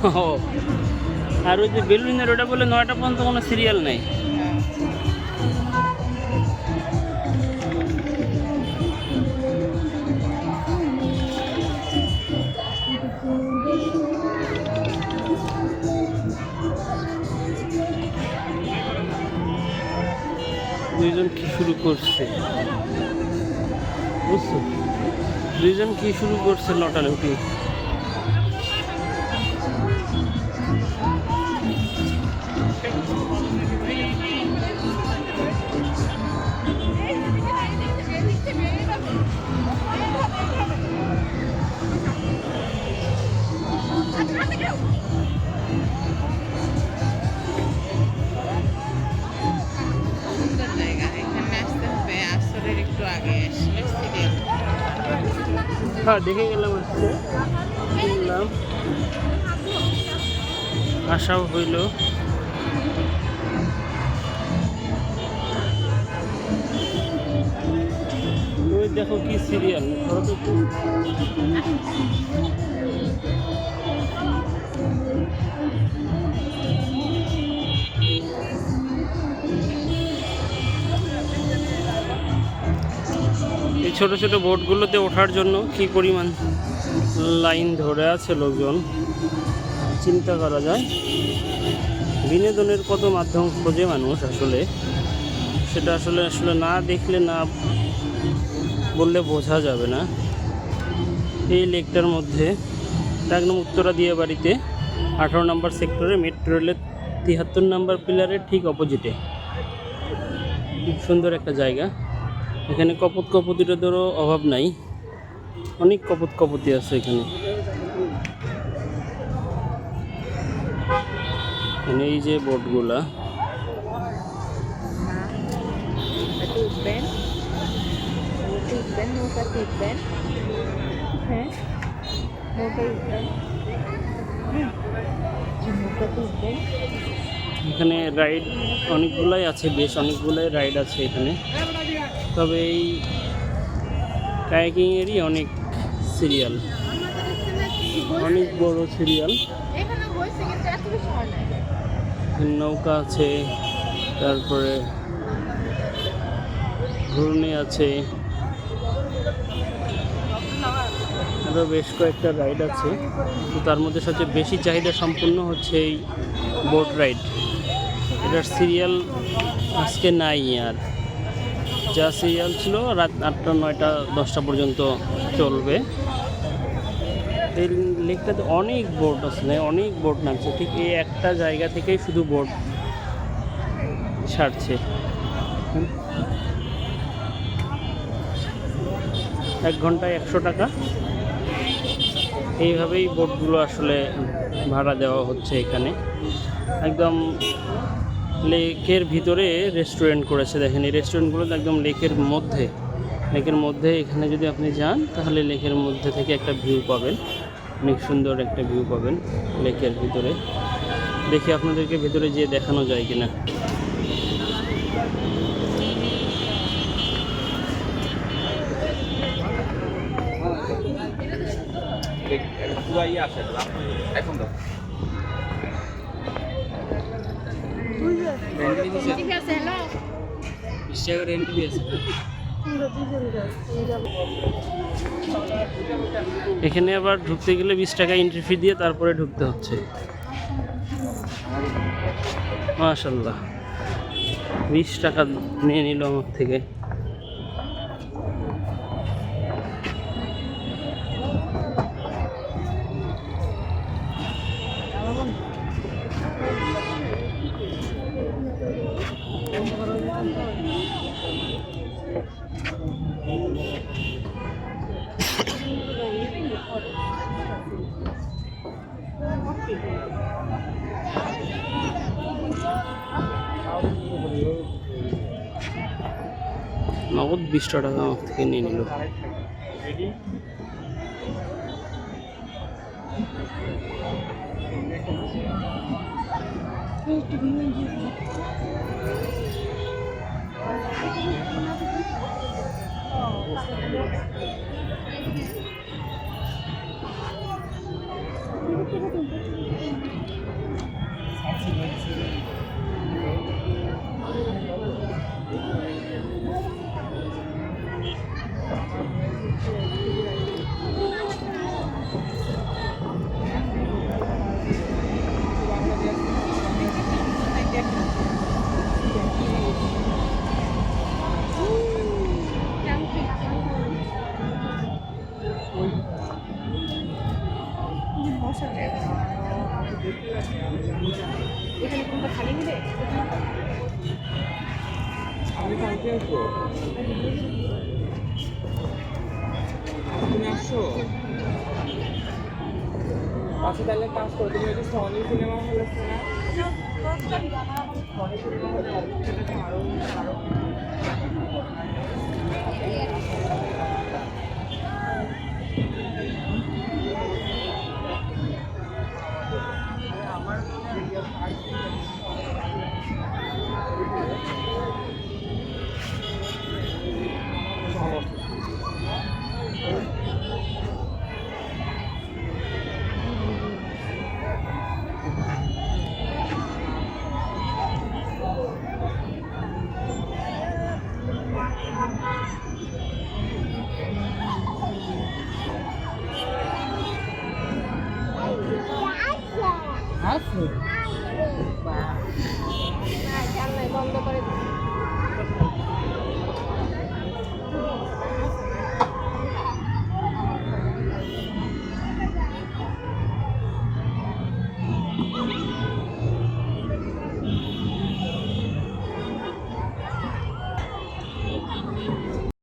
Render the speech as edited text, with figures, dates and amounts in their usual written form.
ও, আর ওই যে বেলুনের ওটা বলে 9টা পর্যন্ত কোনো সিরিয়াল নেই। দুইজন কি শুরু করছে বুঝছো, দুইজন কি শুরু করছে লটালে উঠি। হ্যাঁ দেখে গেলাম, আসছে শুনলাম, আশাও হইল। ওই দেখো কি সিরিয়াল, এই ছোট ছোট বোটগুলোতে ওঠার জন্য কি পরিমাণ লাইন ধরে আছে লোকজন, চিন্তা করা যায়। বিনোদনের কত মাধ্যম খোঁজে মানুষ, আসলে সেটা আসলে আসলে না দেখলে, না বললে বোঝা যাবে না। এই লেকটার মধ্যে একদম উত্তরা দিয়ে বাড়িতে 18 নম্বর সেক্টরে মেট্রো রেলের 73 নম্বর পিলারের ঠিক অপোজিটে খুব সুন্দর একটা জায়গা। এখানে কপত কপতিটাদেরও অভাব নাই, অনেক কপত কপতি আছে এখানে। এই যে বোটগুলা, এখানে রাইড অনেকগুলাই আছে, বেশ অনেকগুলাই রাইড আছে এখানে। তবে এই কায়াকিংয়েরই অনেক সিরিয়াল, অনেক বড় সিরিয়াল। নৌকা আছে, তারপরে ঘূর্ণি আছে, আরও বেশ কয়েকটা রাইড আছে। তো তার মধ্যে সবচেয়ে বেশি চাহিদা সম্পূর্ণ হচ্ছে এই বোট রাইড। এটার সিরিয়াল আজকে নাই, আর যা সিরিয়াল ছিল রাত 8টা 9টা 10টা পর্যন্ত চলবে। এই লেকটাতে অনেক বোট আসলে, অনেক বোট নামছে, ঠিক এই একটা জায়গা থেকেই শুধু বোট ছাড়ছে। 1 ঘন্টায় 100 টাকা, এইভাবেই বোটগুলো আসলে ভাড়া দেওয়া হচ্ছে এখানে। একদম লেকের ভিতরে রেস্টুরেন্ট করেছে, দেখেন এই রেস্টুরেন্টগুলো একদম লেকের মধ্যে। এখানে যদি আপনি যান তাহলে লেকের মধ্যে থেকে একটা ভিউ পাবেন, অনেক সুন্দর একটা ভিউ পাবেন লেকের ভিতরে। দেখি আপনাদেরকে ভিতরে যেয়ে দেখানো যায় কিনা। এখানে আবার ঢুকতে গেলে 20 টাকা এন্ট্রি ফি দিয়ে তারপরে ঢুকতে হচ্ছে। মাশাআল্লাহ, 20 টাকা নিয়ে নিল আমার থেকে। নগদ 20 টাকা আমার থেকে নিয়ে নিল। কালকে আসবো। তুমি আসছো? আচ্ছা তাহলে কাজ করো, তুমি ওই যে সনি সিনেমা হল আছে না, সনি সিনেমা হলে অবশ্যই আরো আরো আমার আছে